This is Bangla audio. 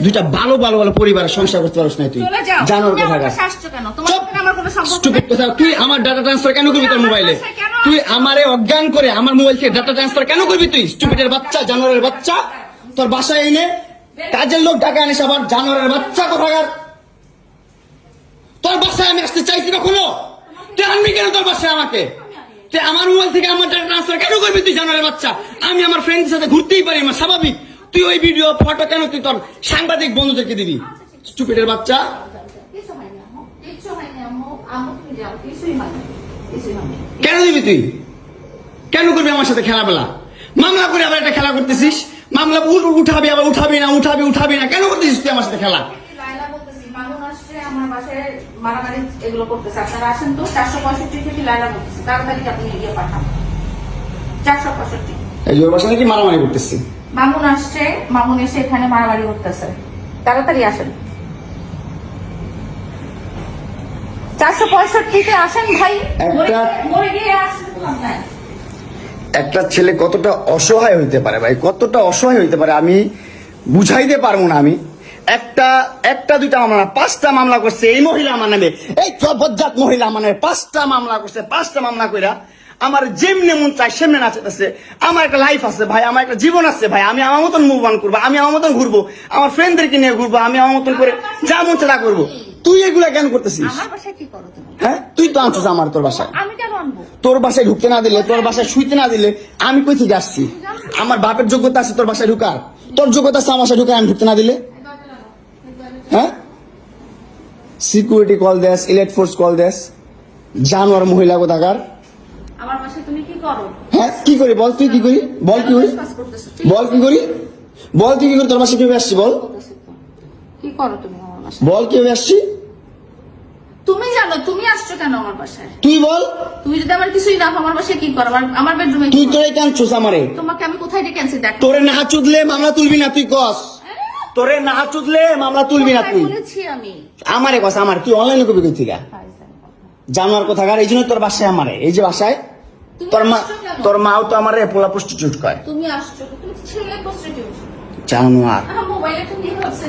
দুইটা ভালো ভালো ভালো পরিবারের সংসার করতে পারছ না তুই জানোর কথা তুই আমার ডাটা ট্রান্সফার কেন করবি তোর মোবাইলে তুই আমারে অজ্ঞান করে আমার মোবাইল থেকে ডাটা ট্রান্সফার কেন করবি তুই স্টুপিডের বাচ্চা জানোয়ারের বাচ্চা তোর বাসায় এনে কাজের লোক টাকা আনিস আবার জানোয়ারের বাচ্চা কোথাকার তোর বাসায় আমি আসতে চাইছি কখনো তুই আনবি কেন তোর বাসায় আমাকে তুই আমার মোবাইল থেকে আমার ডাটা ট্রান্সফার কেন করবি তুই জানোয়ারের বাচ্চা আমি আমার ফ্রেন্ডের সাথে ঘুরতেই পারি আমার স্বাভাবিক তুই ওই ভিডিও ফটো কেন তুই তোর সাংবাদিক বন্ধুদেরকে দিবি স্টুপিডের বাচ্চা কেন দিবি তুই কেন করবি আমার সাথে খেলাবেলা মামলা করে আবার একটা খেলা করতেছিস মামলা উঠাবি আবার উঠাবি না কেন করতেছিস তুই আমার সাথে খেলা মারামারি এগুলো করতেছে আপনারা আসেন তো 465 থেকে লাইলা করতেছে তাড়াতাড়ি আপনি ইয়ে পাঠান 465 এই ওর বাসা নাকি মারামারি করতেছি মামুন আসছে মামুন এসে এখানে মারামারি করতেছে তাড়াতাড়ি আসেন 465 তে আসেন ভাই মরে গিয়ে আসেন একটা ছেলে কতটা অসহায় হইতে পারে ভাই কতটা অসহায় হইতে পারে আমি বুঝাইতে পারবো না আমি একটা দুইটা মামলা না 5টা মামলা করছে এই মহিলা আমার নামে এই বজ্জাত মহিলা আমার নামে 5টা মামলা করছে 5টা মামলা কইরা আমার যেমনে মন চাই সেমনে নাচতেছে আমার একটা লাইফ আছে ভাই আমার একটা জীবন আছে ভাই আমি আমার মতন মুভ অন করবো আমি আমার মতন ঘুরবো আমার ফ্রেন্ডদেরকে নিয়ে ঘুরবো আমি আমার মতন করে যা মন চাই তা করবো তুই এগুলা কেন করতেছিস আমার বাসায় কি করো তুমি হ্যাঁ তুই তো আনছিস আমার তোর বাসায় আমি কেন আনবো তোর বাসায় ঢুকতে না দিলে তোর বাসায় শুইতে না দিলে আমি কই থেকে আসছি আমার বাপের যোগ্যতা আছে তোর বাসায় ঢুকার তোর যোগ্যতা আছে আমার বাসায় ঢুকার আমি ঢুকতে না দিলে হ্যাঁ সিকিউরিটি কল দেস ইলেক্ট ফোর্স কল দেস জানোয়ার মহিলা কোথাকার আমার বাসায় তুমি কি করো হ্যাঁ কি করি বল তুই কি করি বল কি করি বল কি করি বল তুই কি করি তোর বাসায় কিভাবে আসছি বল কি করো তুমি আমার বাসায় বল কিভাবে আসছি তুমি জানো তুমি আসছো কেন আমার বাসায় তুই বল তুমি যদি আমার কিছুই না আমার বাসায় কি করো আমার বেডরুমে তুই তোরে কাঁদছিস আমারে তোমাকে আমি কোথায় ডেকে আনছি দেখ তোরে না চুদলে মামলা তুলবি না তুই কস তোরে না চুদলে মামলা তুলবি না তুই বলেছি আমি আমারে কস আমার তুই অনলাইনে কবি কই থেকে জানোয়ার কোথাকার এই জন্য তোর বাসায় আমারে এই যে বাসায় তোর মাও তো আমারে পোলা প্রস্টিটিউট কয় তুমি আসছো তুমি ছেলে প্রস্টিটিউট জানোয়ার মোবাইলে তুমি ভাবছে